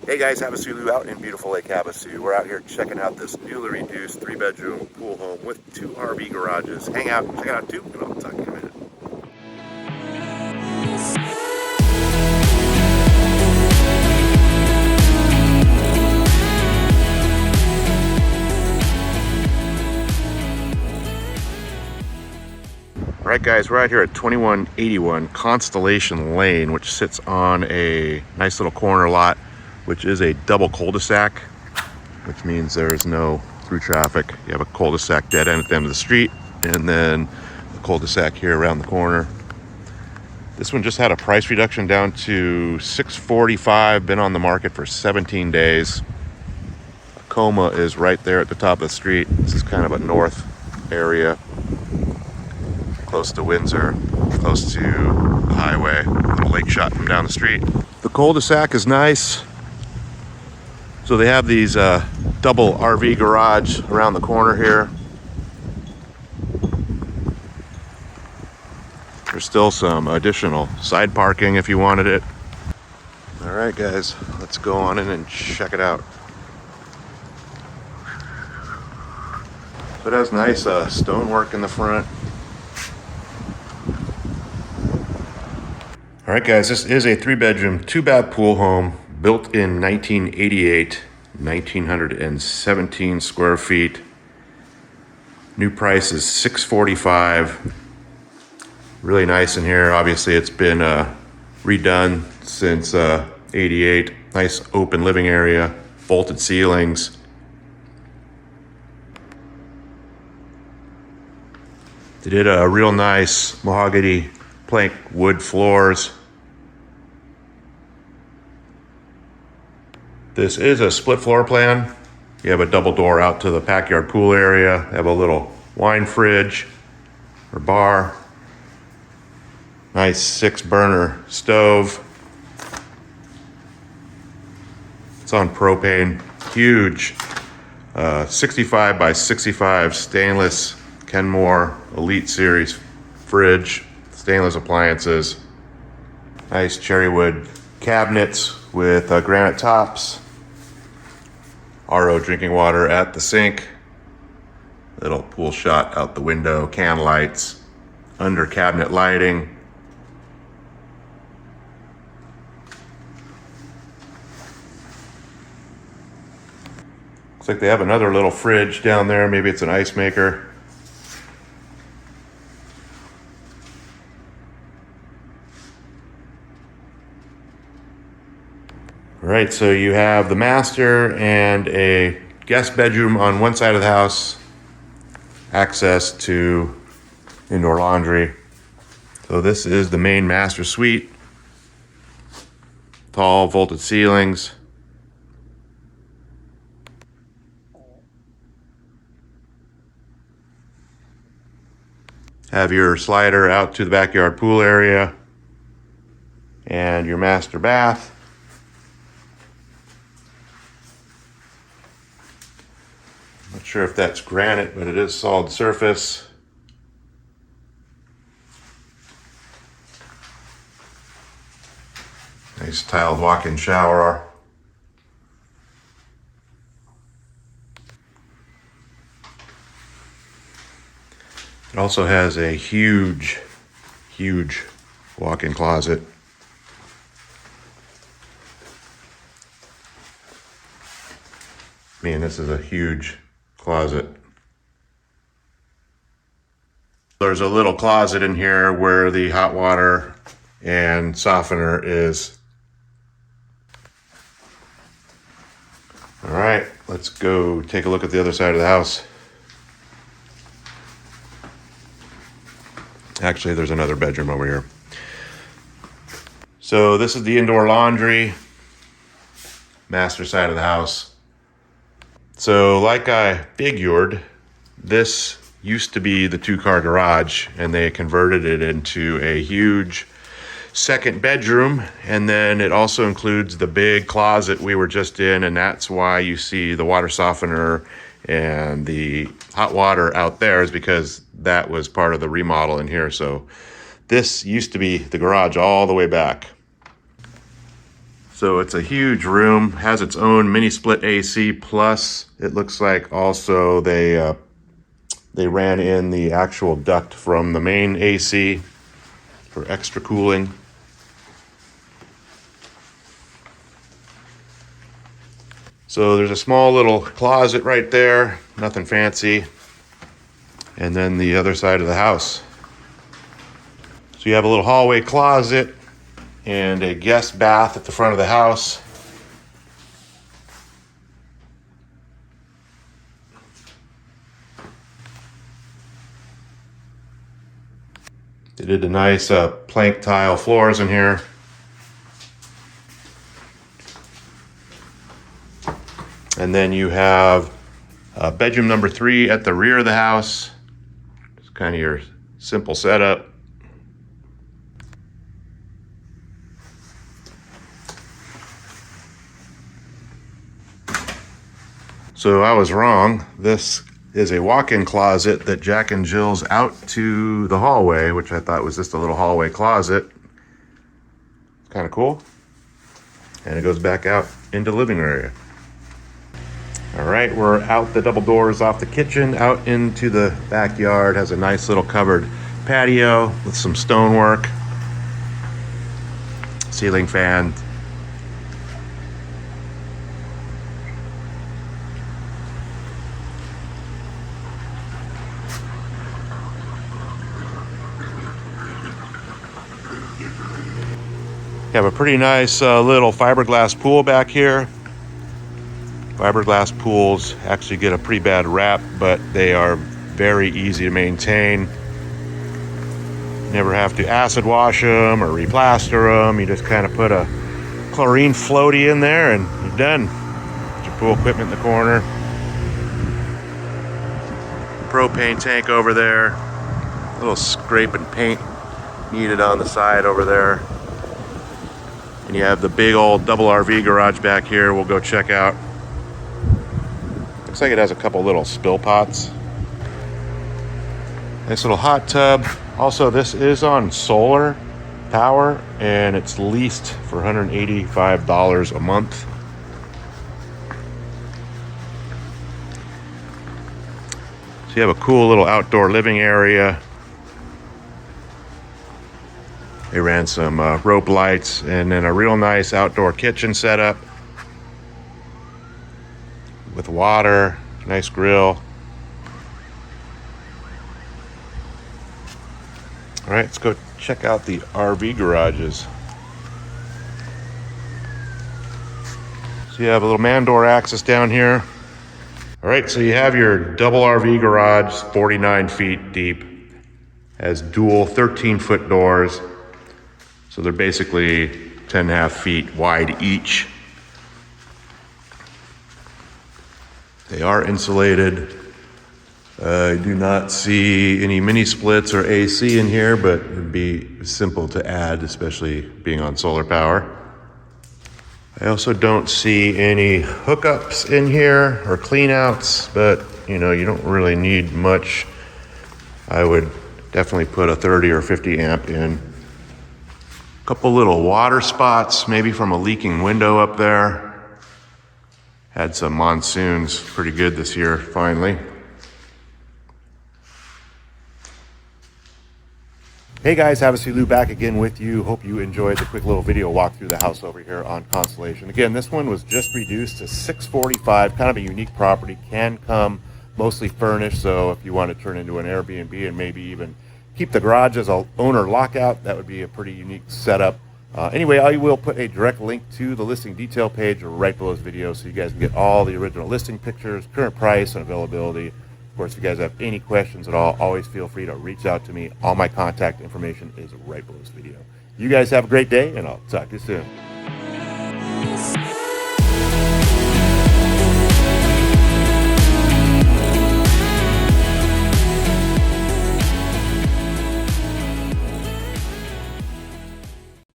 Hey guys, HavasuLew out in beautiful Lake Havasu. We're out here checking out this newly reduced 3-bedroom pool home with 2 RV garages. Hang out, check it out too, and I'll talk to you in a minute. Alright guys, we're out here at 2181 Constellation Lane, which sits on a nice little corner lot, which is a double cul-de-sac, which means there's no through traffic. You have a cul-de-sac dead end at the end of the street, and then a cul-de-sac here around the corner. This one just had a price reduction down to $645, been on the market for 17 days. Coma is right there at the top of the street. This is kind of a north area, close to Windsor, close to the highway, a little lake shot from down the street. The cul-de-sac is nice. So they have these double RV garage around the corner here. There's still some additional side parking if you wanted it. All right, guys, let's go on in and check it out. So it has nice stonework in the front. All right, guys, this is a 3-bedroom, 2-bath pool home built in 1988, 1,917 square feet. New price is $645. Really nice in here. Obviously, it's been redone since 88. Nice open living area, vaulted ceilings. They did a real nice mahogany plank wood floors. This is a split floor plan. You have a double door out to the backyard pool area. You have a little wine fridge or bar. Nice 6-burner stove. It's on propane. Huge 65 by 65 stainless Kenmore Elite Series fridge. Stainless appliances. Nice cherry wood cabinets with granite tops. RO drinking water at the sink. Little pool shot out the window. Can lights. Under cabinet lighting. Looks like they have another little fridge down there. Maybe it's an ice maker. All right, so you have the master and a guest bedroom on one side of the house, access to indoor laundry. So this is the main master suite. Tall vaulted ceilings. Have your slider out to the backyard pool area and your master bath. Not sure if that's granite, but it is solid surface. Nice tiled walk-in shower. It also has a huge walk-in closet. Man, this is a huge closet. There's a little closet in here where the hot water and softener is. All right, let's go take a look at the other side of the house. Actually, there's another bedroom over here. So this is the indoor laundry, master side of the house. So like I figured, this used to be the 2-car garage, and they converted it into a huge second bedroom, and then it also includes the big closet we were just in, and that's why you see the water softener and the hot water out there, is because that was part of the remodel in here. So this used to be the garage all the way back. So it's a huge room, has its own mini split AC, plus it looks like also they ran in the actual duct from the main AC for extra cooling. So there's a small little closet right there, nothing fancy. And then the other side of the house. So you have a little hallway closet and a guest bath at the front of the house. They did the nice plank tile floors in here. And then you have bedroom number 3 at the rear of the house. It's kind of your simple setup. So I was wrong. This is a walk-in closet that Jack and Jill's out to the hallway, which I thought was just a little hallway closet. It's kind of cool. And it goes back out into the living area. All right, we're out the double doors off the kitchen, out into the backyard. Has a nice little covered patio with some stonework, ceiling fan. You have a pretty nice little fiberglass pool back here. Fiberglass pools actually get a pretty bad rap, but they are very easy to maintain. You never have to acid wash them or replaster them. You just kind of put a chlorine floaty in there and you're done. Put your pool equipment in the corner. Propane tank over there. A little scrape and paint needed on the side over there. And you have the big old double RV garage back here we'll go check out. Looks like it has a couple little spill pots. Nice little hot tub. Also, this is on solar power and it's leased for $185 a month. So you have a cool little outdoor living area. They ran some rope lights and then a real nice outdoor kitchen setup with water, nice grill. All right, let's go check out the RV garages. So you have a little man door access down here. All right, so you have your double RV garage, 49 feet deep, has dual 13-foot doors. So they're basically 10.5 feet wide each. They are insulated. I do not see any mini splits or AC in here, but it'd be simple to add, especially being on solar power. I also don't see any hookups in here or cleanouts, but you don't really need much. I would definitely put a 30 or 50 amp in. Couple little water spots, maybe from a leaking window up there. Had some monsoons pretty good this year, finally. Hey guys, HavasuLew back again with you. Hope you enjoyed the quick little video walk through the house over here on Constellation. Again, this one was just reduced to $645, kind of a unique property, can come mostly furnished, so if you want to turn into an Airbnb and maybe even keep the garage as an owner lockout, that would be a pretty unique setup. Anyway, I will put a direct link to the listing detail page right below this video so you guys can get all the original listing pictures, current price, and availability. Of course, if you guys have any questions at all, always feel free to reach out to me. All my contact information is right below this video. You guys have a great day, and I'll talk to you soon.